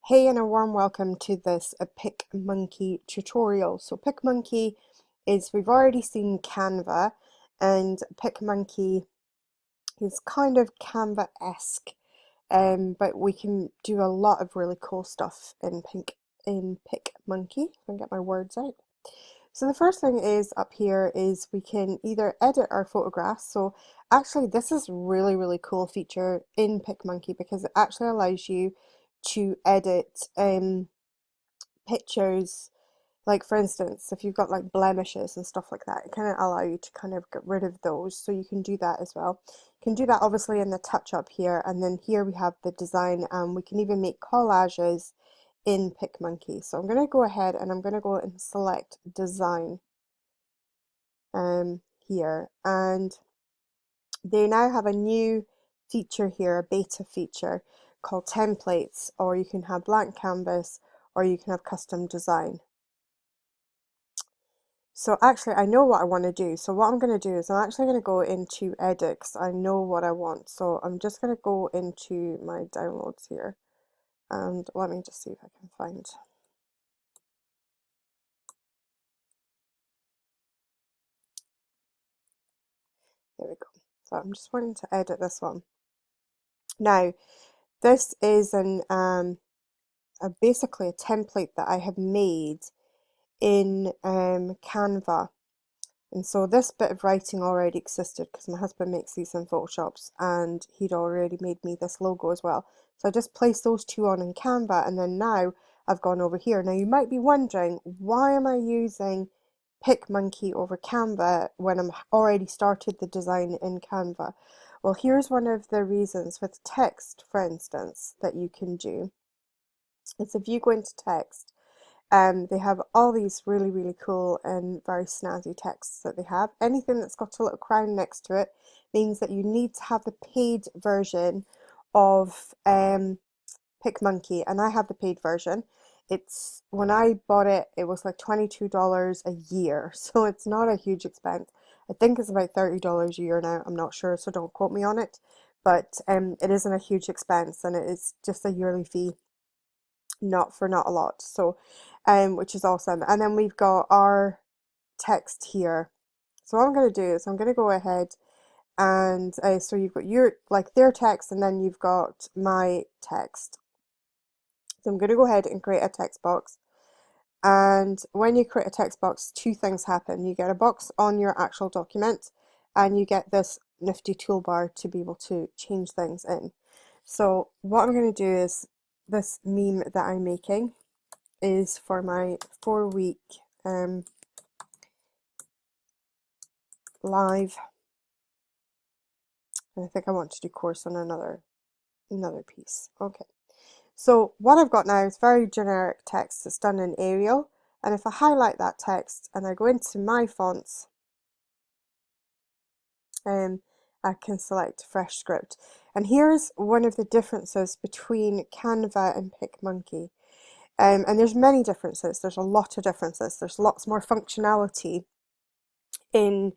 Hey and a warm welcome to this Pickmonkey tutorial. So Pickmonkey is, we've already seen Canva, and Pickmonkey is kind of Canva-esque, but we can do a lot of really cool stuff in Pickmonkey. If I can get my words out. So the first thing is up here is we can either edit our photographs. So actually this is really cool feature in Pickmonkey because it actually allows you to edit pictures. Like for instance, if you've got like blemishes and stuff like that, it kind of allow you to kind of get rid of those. So you can do that as well. You can do that obviously in the touch up here, and then here we have the design, and we can even make collages in Pickmonkey. So I'm going to go ahead and I'm going to go and select design here, and they now have a new feature here, a beta feature called templates, or you can have blank canvas, or you can have custom design. So actually I know what I want to do. So what I'm going to do is I'm actually going to go into edit because I know what I want. So I'm just going to go into my downloads here, and let me just see if I can find. There we go. So I'm just wanting to edit this one. Now this is basically a template that I have made in Canva. And so this bit of writing already existed because my husband makes these in Photoshops, and he'd already made me this logo as well. So I just placed those two on in Canva, and then now I've gone over here. Now you might be wondering, why am I using Pickmonkey over Canva when I'm already started the design in Canva? Well, here's one of the reasons with text, for instance, that you can do. It's if you go into text, they have all these really cool and very snazzy texts that they have. Anything that's got a little crown next to it means that you need to have the paid version of Pickmonkey, and I have the paid version. It's, when I bought it, it was like $22 a year, so it's not a huge expense. I think it's about $30 a year now. I'm not sure, so don't quote me on it. But it isn't a huge expense, and it is just a yearly fee, not a lot. So which is awesome. And then we've got our text here. So what I'm going to do is I'm going to go ahead and so you've got your, like, their text, and then you've got my text. So I'm going to go ahead and create a text box. And when you create a text box, two things happen. You get a box on your actual document, and you get this nifty toolbar to be able to change things in. So what I'm going to do is, this meme that I'm making is for my 4-week live, and I think I want to do course on another piece. Okay, so what I've got now is very generic text that's done in Arial, and if I highlight that text and I go into my fonts, I can select fresh script. And here's one of the differences between Canva and Pickmonkey. And there's many differences. There's a lot of differences. There's lots more functionality in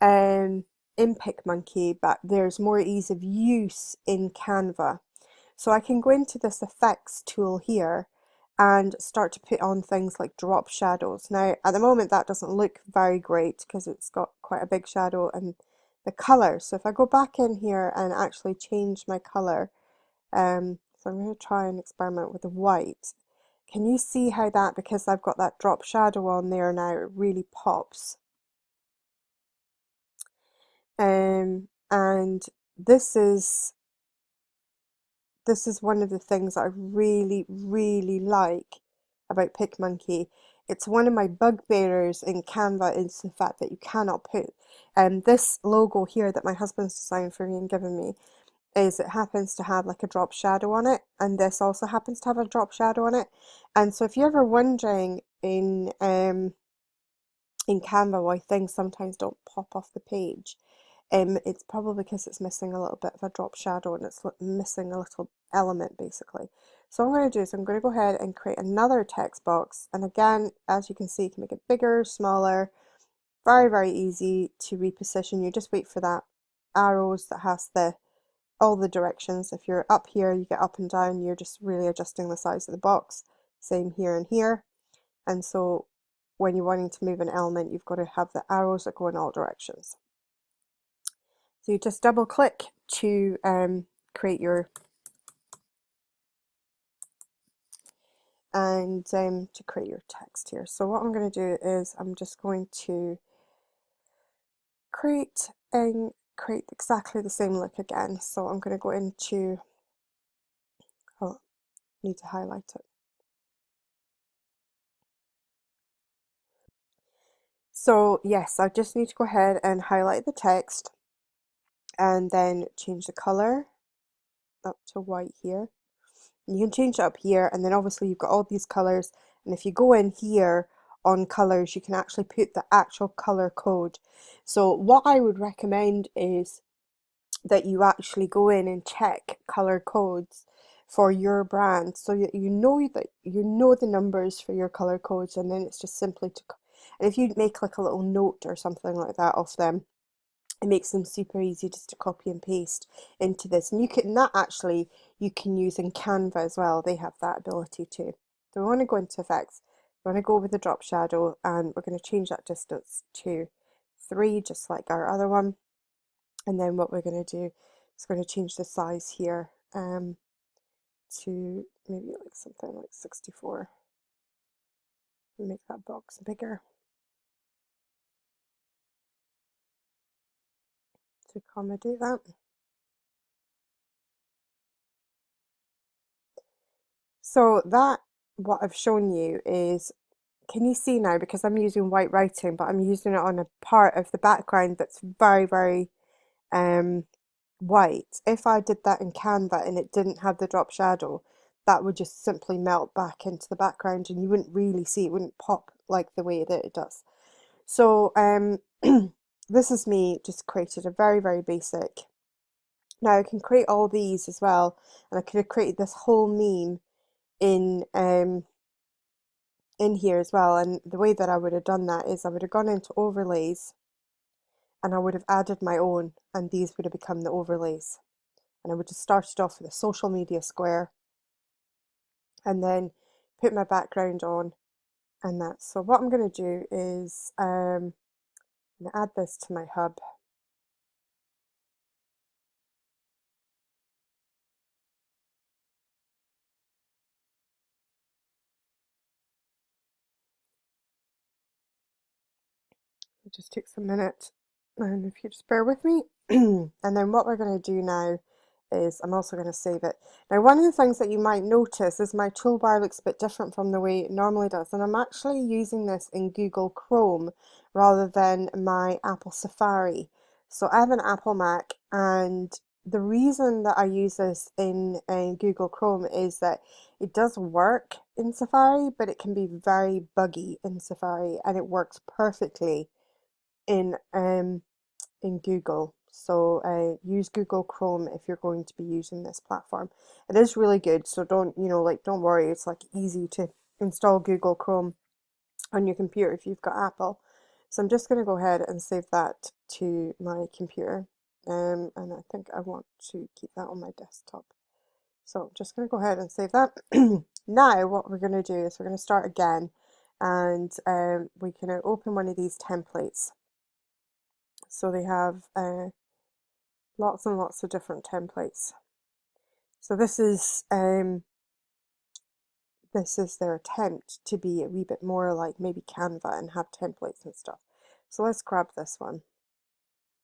Pickmonkey, but there's more ease of use in Canva. So I can go into this effects tool here and start to put on things like drop shadows. Now at the moment that doesn't look very great because it's got quite a big shadow, and the color. So if I go back in here and actually change my color, so I'm going to try and experiment with the white. Can you see how that, because I've got that drop shadow on there now, it really pops? And this is one of the things that I really like about Pickmonkey. It's one of my bugbearers in Canva is the fact that you cannot put this logo here that my husband's designed for me and given me, is it happens to have like a drop shadow on it, and this also happens to have a drop shadow on it. And so if you're ever wondering in Canva why things sometimes don't pop off the page, it's probably because it's missing a little bit of a drop shadow, and it's missing a little element basically. So what I'm going to do is I'm going to go ahead and create another text box, and again, as you can see, you can make it bigger, smaller, very easy to reposition. You just wait for that arrows that has the all the directions. If you're up here, you get up and down, you're just really adjusting the size of the box. Same here and here. And so when you're wanting to move an element, you've got to have the arrows that go in all directions. So you just double click to create your to create your text here. So what I'm going to do is I'm just going to create exactly the same look again. So I'm going to go into, oh, need to highlight it. So yes, I just need to go ahead and highlight the text and then change the color up to white here. And you can change it up here, and then obviously you've got all these colors, and if you go in here on colors, you can actually put the actual color code. So what I would recommend is that you actually go in and check color codes for your brand, so that you know the numbers for your color codes, and then it's just simply to, and if you make like a little note or something like that of them, it makes them super easy just to copy and paste into this. And you can, that actually you can use in Canva as well. They have that ability too. So we want to go into effects. We want to go with the drop shadow, and we're going to change that distance to 3, just like our other one. And then what we're going to do is going to change the size here to maybe like something like 64. Make that box bigger to accommodate that. So that, what I've shown you is, can you see now, because I'm using white writing, but I'm using it on a part of the background that's very, very white. If I did that in Canva and it didn't have the drop shadow, that would just simply melt back into the background and you wouldn't really see, it wouldn't pop like the way that it does. So this is me just created a very, very basic. Now I can create all these as well, and I could have created this whole meme in here as well. And the way that I would have done that is I would have gone into overlays and I would have added my own, and these would have become the overlays. And I would have started off with a social media square and then put my background on and that. So what I'm going to do is I'm going to add this to my hub. It just takes a minute, and if you just bear with me. And then what we're going to do now is I'm also going to save it. Now one of the things that you might notice is my toolbar looks a bit different from the way it normally does, and I'm actually using this in Google Chrome rather than my Apple Safari. So I have an Apple Mac, and the reason that I use this in Google Chrome is that it does work in Safari, but it can be very buggy in Safari, and it works perfectly in Google. So use Google Chrome if you're going to be using this platform. It is really good, so don't don't worry, it's like easy to install Google Chrome on your computer if you've got Apple. So I'm just going to go ahead and save that to my computer, and I think I want to keep that on my desktop. So I'm just going to go ahead and save that. Now what we're going to do is we're going to start again, and we can open one of these templates. So they have lots and lots of different templates. So this is their attempt to be a wee bit more like maybe Canva and have templates and stuff. So let's grab this one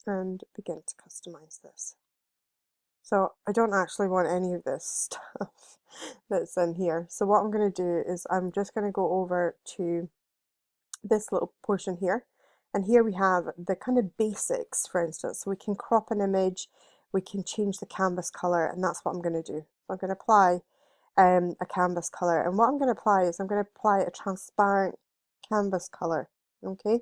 and begin to customize this. So I don't actually want any of this stuff that's in here. So what I'm going to do is I'm just going to go over to this little portion here. And here we have the kind of basics, for instance. So we can crop an image, we can change the canvas color, and that's what I'm going to do. So I'm going to apply a canvas color. And what I'm going to apply is I'm going to apply a transparent canvas color. Okay.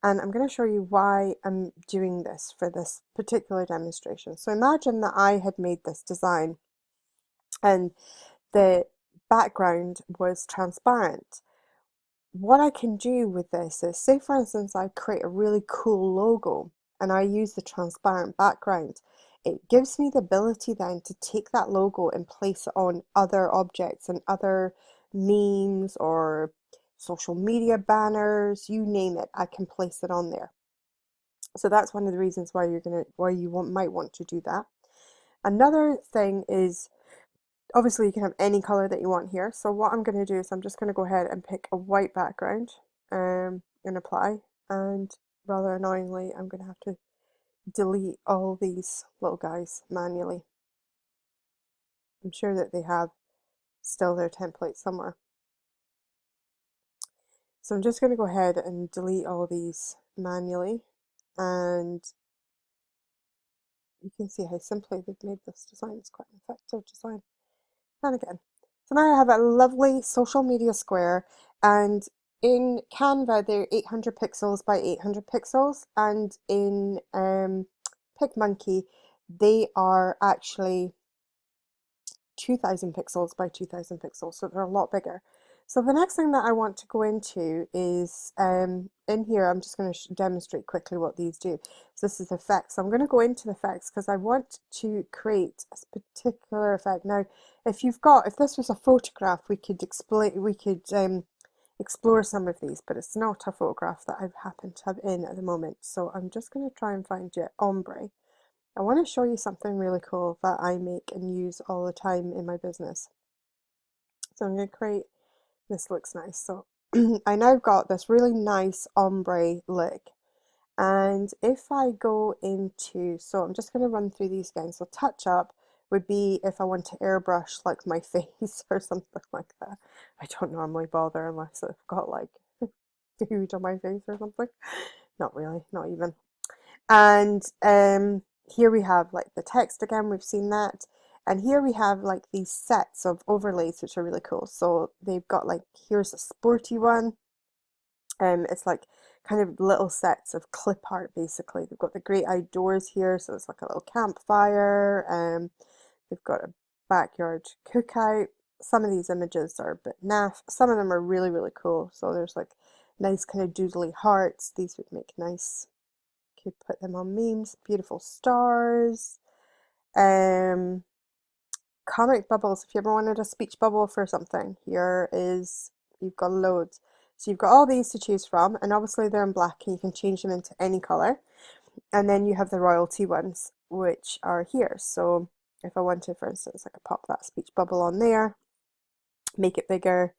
And I'm going to show you why I'm doing this for this particular demonstration. So imagine that I had made this design and the background was transparent. What I can do with this is, say for instance, I create a really cool logo and I use the transparent background. it gives me the ability then to take that logo and place it on other objects and other memes or social media banners, you name it, I can place it on there. So that's one of the reasons why might want to do that. Another thing is, obviously you can have any color that you want here. So what I'm going to do is I'm just going to go ahead and pick a white background and apply. And rather annoyingly, I'm going to have to delete all these little guys manually. I'm sure that they have still their template somewhere. So I'm just going to go ahead and delete all these manually, and you can see how simply they've made this design. It's quite an effective design. And again, so now I have a lovely social media square, and in Canva they're 800 pixels by 800 pixels, and in Pickmonkey they are actually 2000 pixels by 2000 pixels, so they're a lot bigger. So the next thing that I want to go into is in here, I'm just going to demonstrate quickly what these do. So this is effects. So I'm going to go into the effects because I want to create a particular effect. Now, if this was a photograph, we could explore some of these, but it's not a photograph that I happen to have in at the moment. So I'm just going to try and find it ombre. I want to show you something really cool that I make and use all the time in my business. So I'm going to create, this looks nice. So I now got this really nice ombre look. And if I go into, so I'm just going to run through these again. So touch up would be if I want to airbrush like my face or something like that. I don't normally bother unless I've got like food on my face or something. Not really, not even. And here we have like the text again, we've seen that. And here we have like these sets of overlays, which are really cool. So they've got like, here's a sporty one. It's like kind of little sets of clip art basically. They've got the great outdoors here, so it's like a little campfire. They've got a backyard cookout. Some of these images are a bit naff. Some of them are really, really cool. So there's like nice kind of doodly hearts. These would make nice, could put them on memes. Beautiful stars. Comic bubbles. If you ever wanted a speech bubble for something, you've got loads. So you've got all these to choose from, and obviously they're in black and you can change them into any color. And then you have the royalty ones, which are here. So if I wanted, for instance, I could pop that speech bubble on there, make it bigger.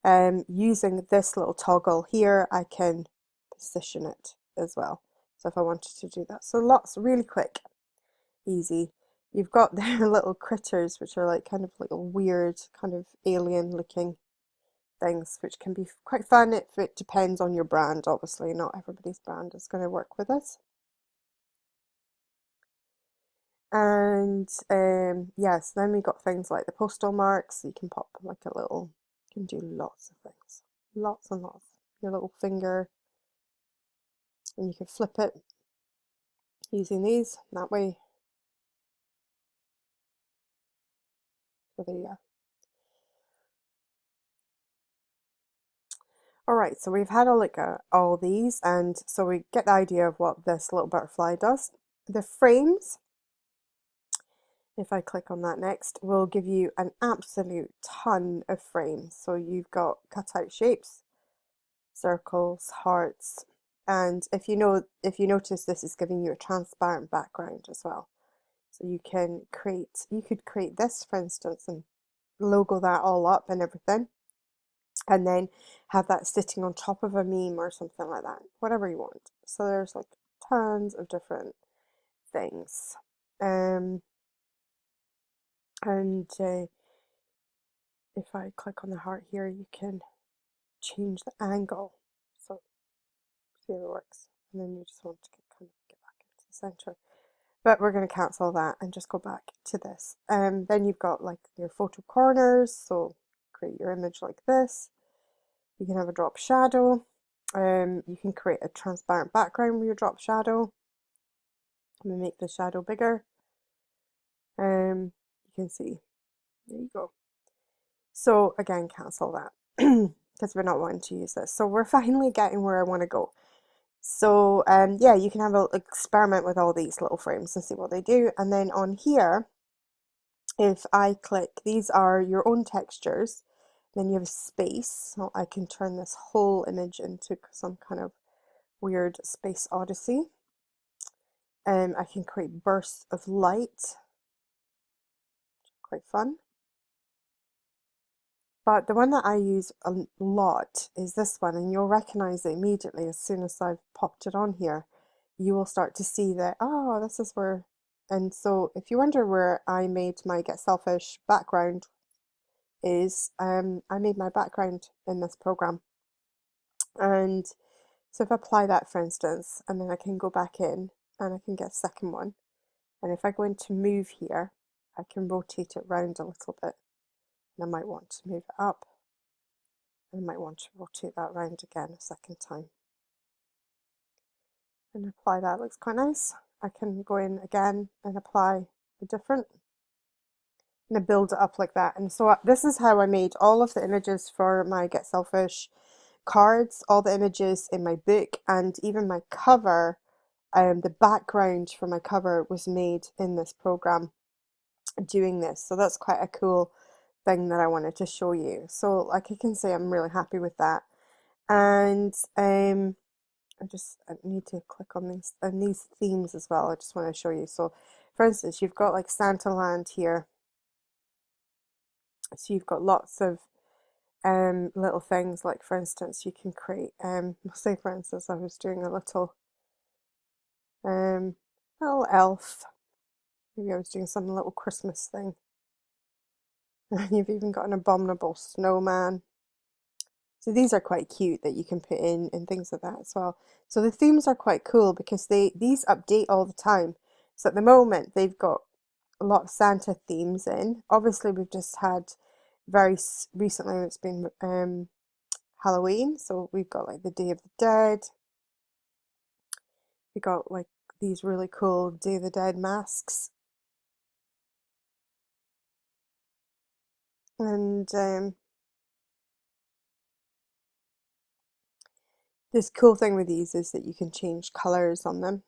Using this little toggle here, I can position it as well. So if I wanted to do that. So lots, really quick, easy. You've got their little critters, which are like kind of like a weird, kind of alien looking things, which can be quite fun if it depends on your brand. Obviously, not everybody's brand is going to work with us. And yes, then we got things like the postal marks. You can pop like a little, you can do lots of things, lots and lots. Your little finger, and you can flip it using these that way. So there you go. Alright, so we've had a look at all these, and so we get the idea of what this little butterfly does. The frames, if I click on that next, will give you an absolute ton of frames. So you've got cutout shapes, circles, hearts, and if you notice, this is giving you a transparent background as well. So you could create this, for instance, and logo that all up and everything, and then have that sitting on top of a meme or something like that, whatever you want. So there's like tons of different things. And if I click on the heart here, you can change the angle. So see how it works. And then you just want to kind of get back into the center. But we're going to cancel that and just go back to this. Then you've got like your photo corners. So create your image like this. You can have a drop shadow. You can create a transparent background with your drop shadow. I'm going to make the shadow bigger. You can see, there you go. So again, cancel that because we're not wanting to use this. So we're finally getting where I want to go. So yeah, you can have an experiment with all these little frames and see what they do. And then on here, if I click, these are your own textures, then you have space. So I can turn this whole image into some kind of weird space odyssey. I can create bursts of light, quite fun. But the one that I use a lot is this one, and you'll recognize it immediately as soon as I've popped it on here. You will start to see that, oh, this is where, and so if you wonder where I made my Get Selfish background is, I made my background in this program. And so if I apply that, for instance, and then I can go back in and I can get a second one. And if I go into move here, I can rotate it round a little bit. And I might want to move it up. I might want to rotate that round again a second time. And apply that, looks quite nice. I can go in again and apply a different, and I build it up like that. And so this is how I made all of the images for my Get Selfish cards, all the images in my book, and even my cover. The background for my cover was made in this program doing this. So that's quite a cool thing that I wanted to show you. So like I can say I'm really happy with that. And I need to click on these and these themes as well. I just want to show you. So for instance, you've got like Santa Land here. So you've got lots of little things, like for instance you can create say for instance I was doing a little little elf. Maybe I was doing some little Christmas thing. And you've even got an abominable snowman. So these are quite cute that you can put in and things like that as well. So the themes are quite cool because these update all the time. So at the moment they've got a lot of Santa themes in. Obviously we've just had very recently it's been Halloween, so we've got like the Day of the Dead. We got like these really cool Day of the Dead masks. And this cool thing with these is that you can change colours on them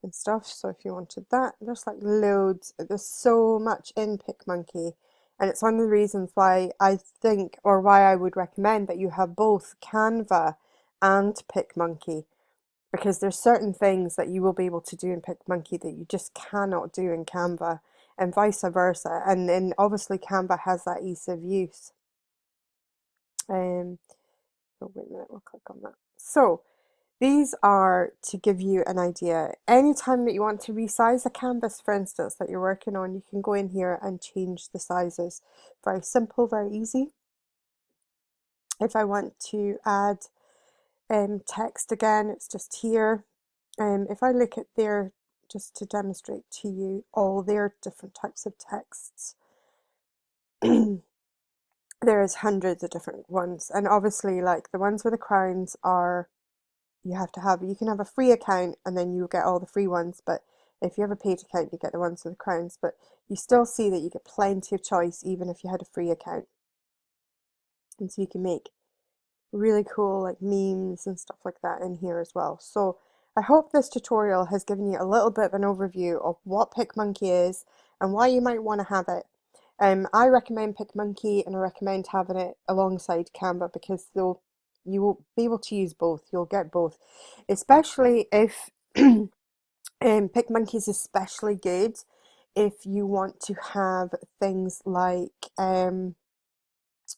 and stuff. So if you wanted that, there's like loads, there's so much in Pickmonkey. And it's one of the reasons why I think, or why I would recommend that you have both Canva and Pickmonkey, because there's certain things that you will be able to do in Pickmonkey that you just cannot do in Canva, and vice versa. And then obviously Canva has that ease of use. Oh, wait a minute, we'll click on that. So these are to give you an idea. Anytime that you want to resize a canvas, for instance, that you're working on, you can go in here and change the sizes. Very simple, very easy. If I want to add text again, it's just here. If I look at there, just to demonstrate to you all their different types of texts, there's hundreds of different ones. And obviously, like the ones with the crowns are, you can have a free account and then you get all the free ones, but if you have a paid account you get the ones with the crowns, but you still see that you get plenty of choice even if you had a free account. And so you can make really cool like memes and stuff like that in here as well. So I hope this tutorial has given you a little bit of an overview of what Pickmonkey is and why you might want to have it. I recommend Pickmonkey and I recommend having it alongside Canva because you will be able to use both. You'll get both, especially if Pickmonkey is especially good if you want to have things like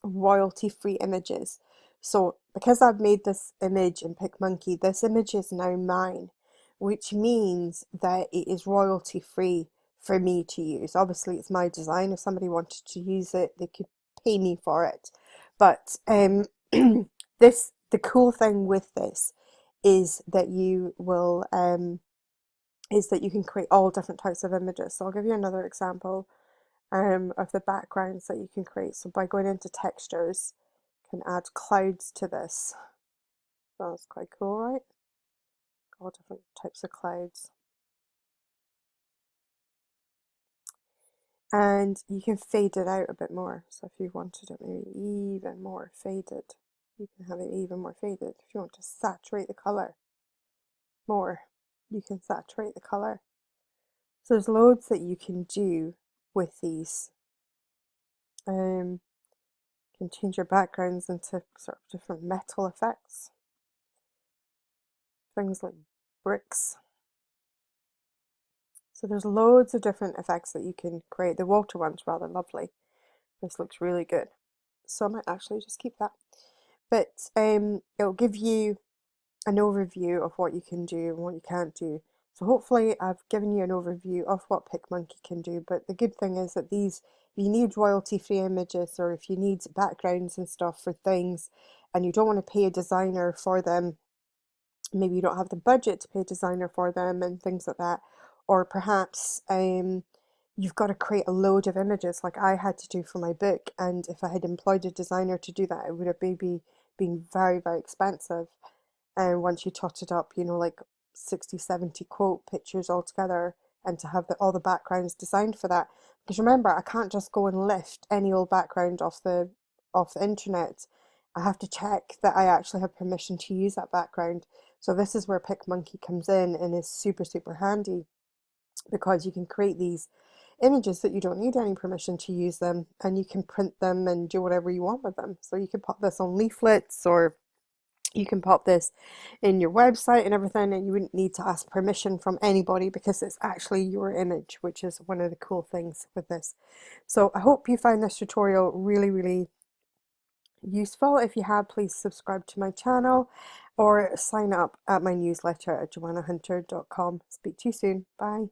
royalty-free images. So because I've made this image in Pickmonkey, this image is now mine, which means that it is royalty-free for me to use. Obviously it's my design. If somebody wanted to use it, they could pay me for it. But the cool thing with this is that you will is that you can create all different types of images. So I'll give you another example of the backgrounds that you can create. So by going into textures, you can add clouds to this. That's quite cool, right? All different types of clouds. And you can fade it out a bit more. So if you wanted it maybe even more faded, you can have it even more faded. If you want to saturate the colour more, you can saturate the colour. So there's loads that you can do with these. You can change your backgrounds into sort of different metal effects. Things like bricks. So there's loads of different effects that you can create. The water one's rather lovely. This looks really good. So I might actually just keep that. But it'll give you an overview of what you can do and what you can't do. So hopefully I've given you an overview of what Pickmonkey can do, but the good thing is that these, if you need royalty-free images or if you need backgrounds and stuff for things and you don't want to pay a designer for them, maybe you don't have the budget to pay a designer for them and things like that, or perhaps you've got to create a load of images like I had to do for my book, and if I had employed a designer to do that, it would have maybe been very, very expensive. And once you tot it up, you know, like 60, 70 quote pictures all together, and to have all the backgrounds designed for that. Because remember, I can't just go and lift any old background off the internet. I have to check that I actually have permission to use that background. So this is where Pickmonkey comes in and is super, super handy, because you can create these images that you don't need any permission to use them, and you can print them and do whatever you want with them. So you can pop this on leaflets, or you can pop this in your website and everything, and you wouldn't need to ask permission from anybody because it's actually your image, which is one of the cool things with this. So I hope you find this tutorial really, really useful. If you have, please subscribe to my channel or sign up at my newsletter at joannahunter.com. Speak to you soon. Bye.